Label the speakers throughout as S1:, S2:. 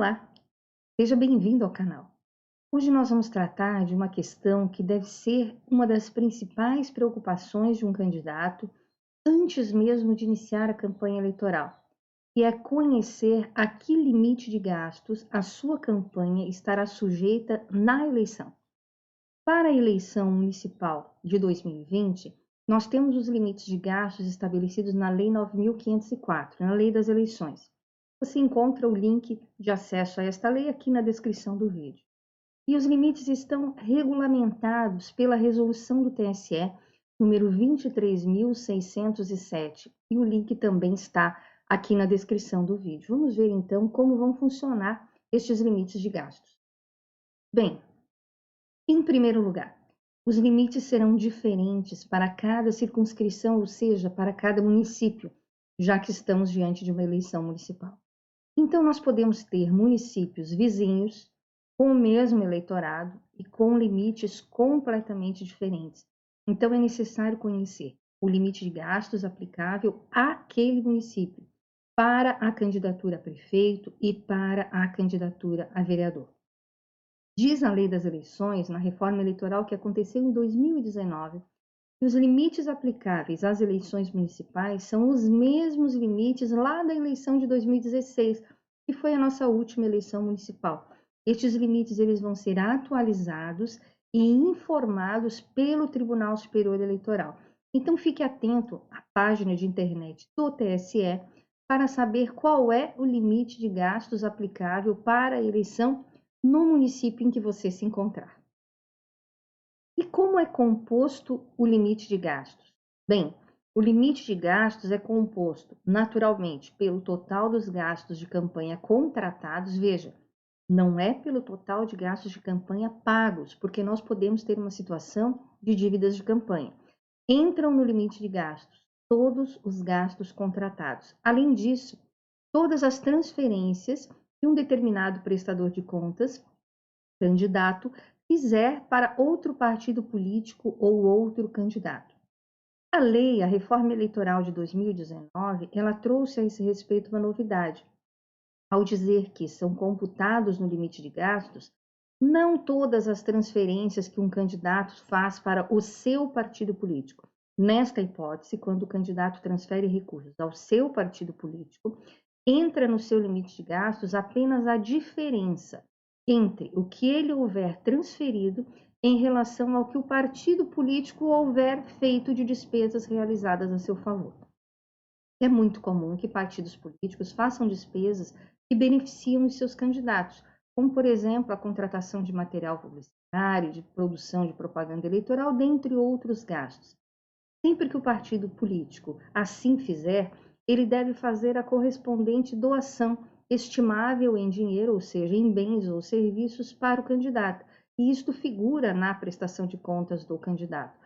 S1: Olá, seja bem-vindo ao canal. Hoje nós vamos tratar de uma questão que deve ser uma das principais preocupações de um candidato antes mesmo de iniciar a campanha eleitoral, que é conhecer a que limite de gastos a sua campanha estará sujeita na eleição. Para a eleição municipal de 2020, nós temos os limites de gastos estabelecidos na Lei 9.504, na Lei das Eleições. Você encontra o link de acesso a esta lei aqui na descrição do vídeo. E os limites estão regulamentados pela resolução do TSE número 23.607 e o link também está aqui na descrição do vídeo. Vamos ver então como vão funcionar estes limites de gastos. Bem, em primeiro lugar, os limites serão diferentes para cada circunscrição, ou seja, para cada município, já que estamos diante de uma eleição municipal. Então, nós podemos ter municípios vizinhos com o mesmo eleitorado e com limites completamente diferentes. Então, é necessário conhecer o limite de gastos aplicável àquele município para a candidatura a prefeito e para a candidatura a vereador. Diz a Lei das Eleições, na reforma eleitoral que aconteceu em 2019, que os limites aplicáveis às eleições municipais são os mesmos limites lá da eleição de 2016, que foi a nossa última eleição municipal. Estes limites eles vão ser atualizados e informados pelo Tribunal Superior Eleitoral. Então fique atento à página de internet do TSE para saber qual é o limite de gastos aplicável para a eleição no município em que você se encontrar. E como é composto o limite de gastos? Bem, o limite de gastos é composto naturalmente pelo total dos gastos de campanha contratados. Veja, não é pelo total de gastos de campanha pagos, porque nós podemos ter uma situação de dívidas de campanha. Entram no limite de gastos todos os gastos contratados. Além disso, todas as transferências que um determinado prestador de contas, candidato, fizer para outro partido político ou outro candidato. A lei, a reforma eleitoral de 2019, ela trouxe a esse respeito uma novidade, ao dizer que são computados no limite de gastos não todas as transferências que um candidato faz para o seu partido político. Nesta hipótese, quando o candidato transfere recursos ao seu partido político, entra no seu limite de gastos apenas a diferença entre o que ele houver transferido em relação ao que o partido político houver feito de despesas realizadas a seu favor. É muito comum que partidos políticos façam despesas que beneficiam os seus candidatos, como, por exemplo, a contratação de material publicitário, de produção de propaganda eleitoral, dentre outros gastos. Sempre que o partido político assim fizer, ele deve fazer a correspondente doação estimável em dinheiro, ou seja, em bens ou serviços para o candidato. E isto figura na prestação de contas do candidato.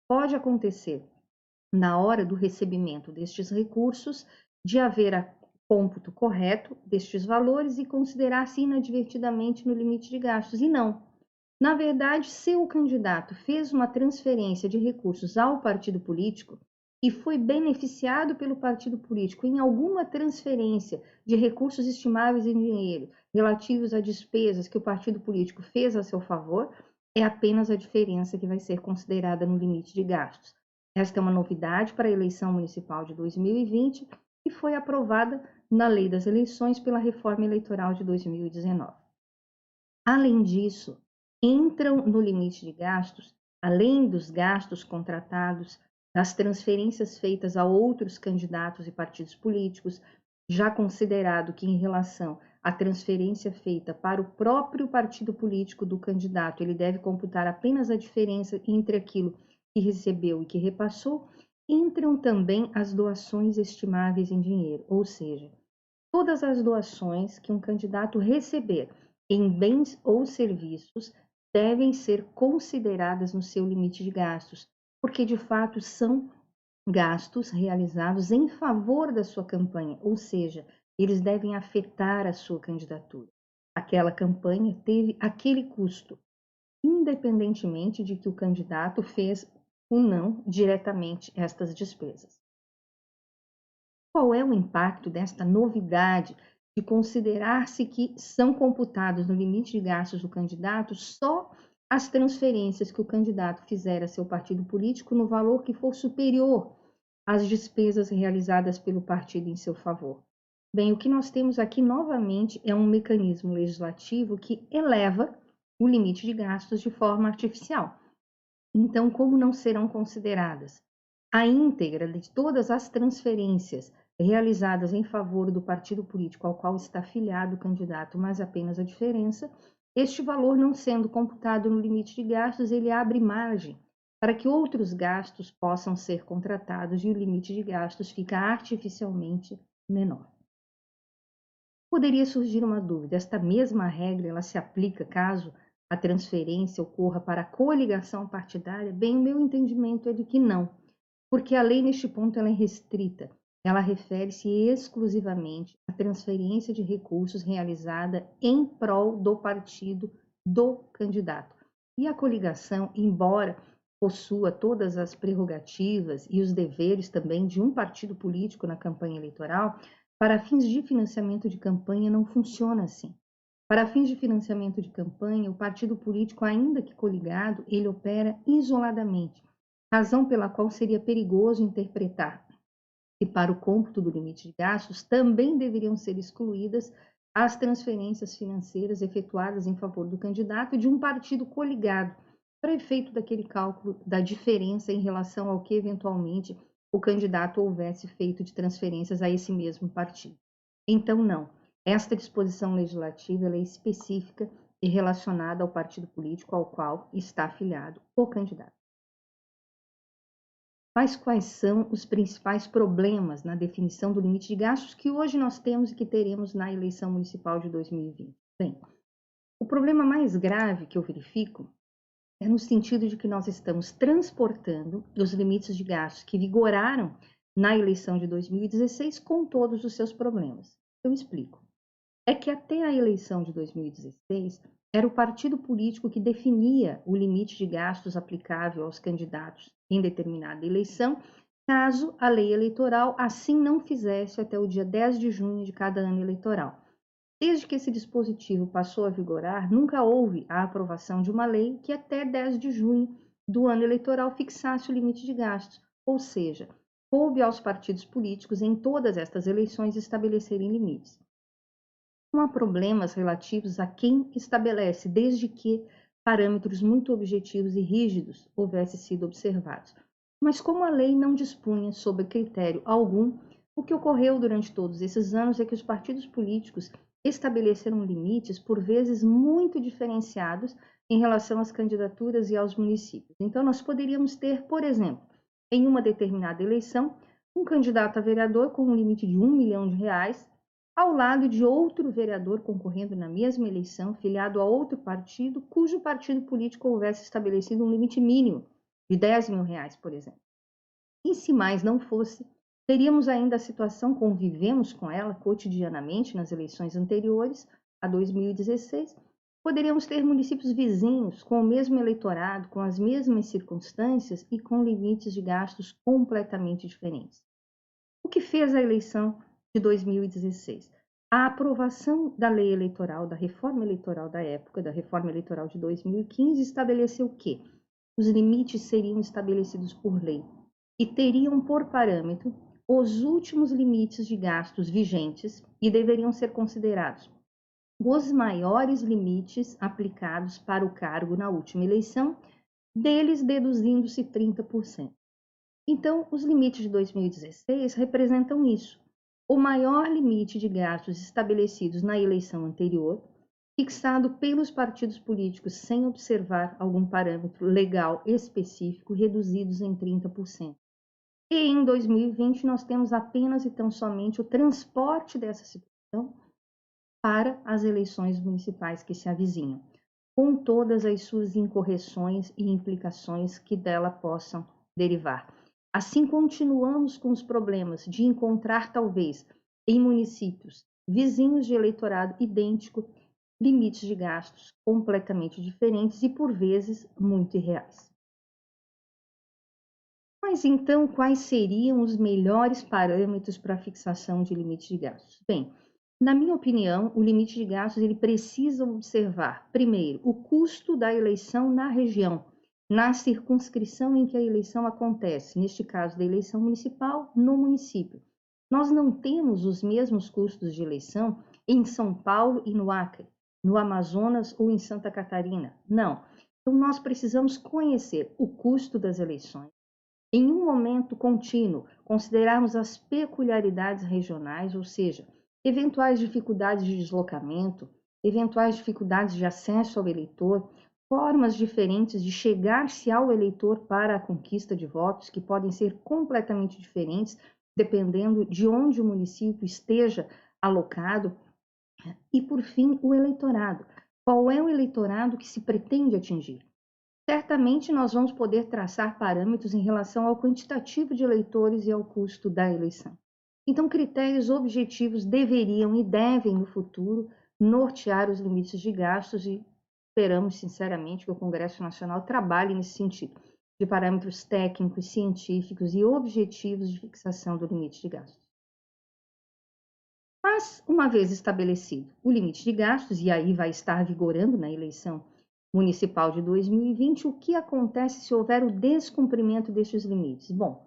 S1: Pode acontecer, na hora do recebimento destes recursos, de haver a cômputo correto destes valores e considerar-se inadvertidamente no limite de gastos. E não. Na verdade, se o candidato fez uma transferência de recursos ao partido político e foi beneficiado pelo partido político em alguma transferência de recursos estimáveis em dinheiro relativos a despesas que o partido político fez a seu favor, é apenas a diferença que vai ser considerada no limite de gastos. Esta é uma novidade para a eleição municipal de 2020 e foi aprovada na Lei das Eleições pela Reforma Eleitoral de 2019. Além disso, entram no limite de gastos, além dos gastos contratados, das transferências feitas a outros candidatos e partidos políticos, já considerado que em relação à transferência feita para o próprio partido político do candidato, ele deve computar apenas a diferença entre aquilo que recebeu e que repassou, entram também as doações estimáveis em dinheiro, ou seja, todas as doações que um candidato receber em bens ou serviços devem ser consideradas no seu limite de gastos, porque de fato são gastos realizados em favor da sua campanha, ou seja, eles devem afetar a sua candidatura. Aquela campanha teve aquele custo, independentemente de que o candidato fez ou não diretamente estas despesas. Qual é o impacto desta novidade de considerar-se que são computados no limite de gastos do candidato só as transferências que o candidato fizer a seu partido político no valor que for superior às despesas realizadas pelo partido em seu favor. Bem, o que nós temos aqui novamente é um mecanismo legislativo que eleva o limite de gastos de forma artificial. Então, como não serão consideradas a íntegra de todas as transferências realizadas em favor do partido político ao qual está filiado o candidato, mas apenas a diferença, este valor não sendo computado no limite de gastos, ele abre margem para que outros gastos possam ser contratados e o limite de gastos fica artificialmente menor. Poderia surgir uma dúvida: esta mesma regra ela se aplica caso a transferência ocorra para a coligação partidária? Bem, o meu entendimento é de que não, porque a lei neste ponto ela é restrita. Ela refere-se exclusivamente à transferência de recursos realizada em prol do partido do candidato. E a coligação, embora possua todas as prerrogativas e os deveres também de um partido político na campanha eleitoral, para fins de financiamento de campanha não funciona assim. Para fins de financiamento de campanha, o partido político, ainda que coligado, ele opera isoladamente, razão pela qual seria perigoso interpretar que para o cômputo do limite de gastos também deveriam ser excluídas as transferências financeiras efetuadas em favor do candidato de um partido coligado, para efeito daquele cálculo da diferença em relação ao que eventualmente o candidato houvesse feito de transferências a esse mesmo partido. Então, não. Esta disposição legislativa é específica e relacionada ao partido político ao qual está afiliado o candidato. Mas quais são os principais problemas na definição do limite de gastos que hoje nós temos e que teremos na eleição municipal de 2020? Bem, o problema mais grave que eu verifico é no sentido de que nós estamos transportando os limites de gastos que vigoraram na eleição de 2016 com todos os seus problemas. Eu explico. É que até a eleição de 2016 era o partido político que definia o limite de gastos aplicável aos candidatos em determinada eleição, caso a lei eleitoral assim não fizesse até o dia 10 de junho de cada ano eleitoral. Desde que esse dispositivo passou a vigorar, nunca houve a aprovação de uma lei que até 10 de junho do ano eleitoral fixasse o limite de gastos, ou seja, coube aos partidos políticos em todas estas eleições estabelecerem limites. Não há problemas relativos a quem estabelece, desde que parâmetros muito objetivos e rígidos houvessem sido observados. Mas como a lei não dispunha sobre critério algum, o que ocorreu durante todos esses anos é que os partidos políticos estabeleceram limites, por vezes, muito diferenciados em relação às candidaturas e aos municípios. Então, nós poderíamos ter, por exemplo, em uma determinada eleição, um candidato a vereador com um limite de R$ 1 milhão, ao lado de outro vereador concorrendo na mesma eleição, filiado a outro partido, cujo partido político houvesse estabelecido um limite mínimo de R$ 10 mil, por exemplo. E se mais não fosse, teríamos ainda a situação, convivemos com ela cotidianamente nas eleições anteriores, a 2016, poderíamos ter municípios vizinhos com o mesmo eleitorado, com as mesmas circunstâncias e com limites de gastos completamente diferentes. O que fez a eleição de 2016? A aprovação da lei eleitoral, da reforma eleitoral da época, da reforma eleitoral de 2015, estabeleceu que os limites seriam estabelecidos por lei e teriam por parâmetro os últimos limites de gastos vigentes e deveriam ser considerados os maiores limites aplicados para o cargo na última eleição, deles deduzindo-se 30%. Então, os limites de 2016 representam isso. O maior limite de gastos estabelecidos na eleição anterior, fixado pelos partidos políticos sem observar algum parâmetro legal específico, reduzidos em 30%. E em 2020 nós temos apenas e tão somente o transporte dessa situação para as eleições municipais que se avizinham, com todas as suas incorreções e implicações que dela possam derivar. Assim, continuamos com os problemas de encontrar, talvez, em municípios vizinhos de eleitorado idêntico, limites de gastos completamente diferentes e, por vezes, muito irreais. Mas então, quais seriam os melhores parâmetros para a fixação de limite de gastos? Bem, Na minha opinião, o limite de gastos ele precisa observar, primeiro, o custo da eleição na região, na circunscrição em que a eleição acontece, neste caso da eleição municipal, no município. Nós não temos os mesmos custos de eleição em São Paulo e no Acre, no Amazonas ou em Santa Catarina. Não. Então, nós precisamos conhecer o custo das eleições, em um momento contínuo, considerarmos as peculiaridades regionais, ou seja, eventuais dificuldades de deslocamento, eventuais dificuldades de acesso ao eleitor, formas diferentes de chegar-se ao eleitor para a conquista de votos, que podem ser completamente diferentes, dependendo de onde o município esteja alocado, e, por fim, o eleitorado. Qual é o eleitorado que se pretende atingir? Certamente nós vamos poder traçar parâmetros em relação ao quantitativo de eleitores e ao custo da eleição. Então, critérios objetivos deveriam e devem, no futuro, nortear os limites de gastos e esperamos, sinceramente, que o Congresso Nacional trabalhe nesse sentido, de parâmetros técnicos, científicos e objetivos de fixação do limite de gastos. Mas, uma vez estabelecido o limite de gastos, e aí vai estar vigorando na eleição municipal de 2020, o que acontece se houver o descumprimento destes limites? Bom,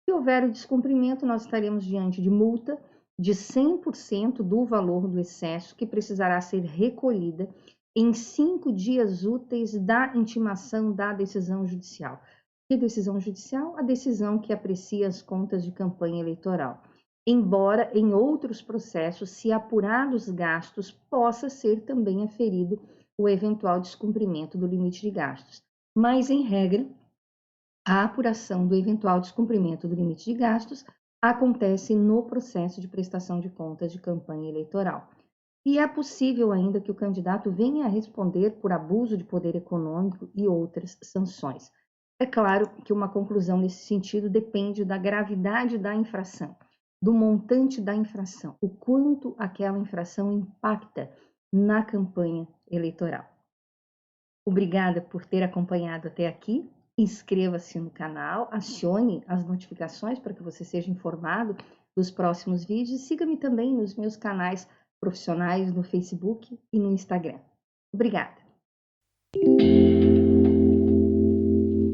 S1: se houver o descumprimento, nós estaremos diante de multa de 100% do valor do excesso, que precisará ser recolhida em 5 dias úteis da intimação da decisão judicial. Que decisão judicial? A decisão que aprecia as contas de campanha eleitoral. Embora em outros processos, se apurados gastos, possa ser também aferido o eventual descumprimento do limite de gastos. Mas, em regra, a apuração do eventual descumprimento do limite de gastos acontece no processo de prestação de contas de campanha eleitoral. E é possível ainda que o candidato venha a responder por abuso de poder econômico e outras sanções. É claro que uma conclusão nesse sentido depende da gravidade da infração, do montante da infração, o quanto aquela infração impacta na campanha eleitoral. Obrigada por ter acompanhado até aqui. Inscreva-se no canal, acione as notificações para que você seja informado dos próximos vídeos. Siga-me também nos meus canais profissionais no Facebook e no Instagram. Obrigada!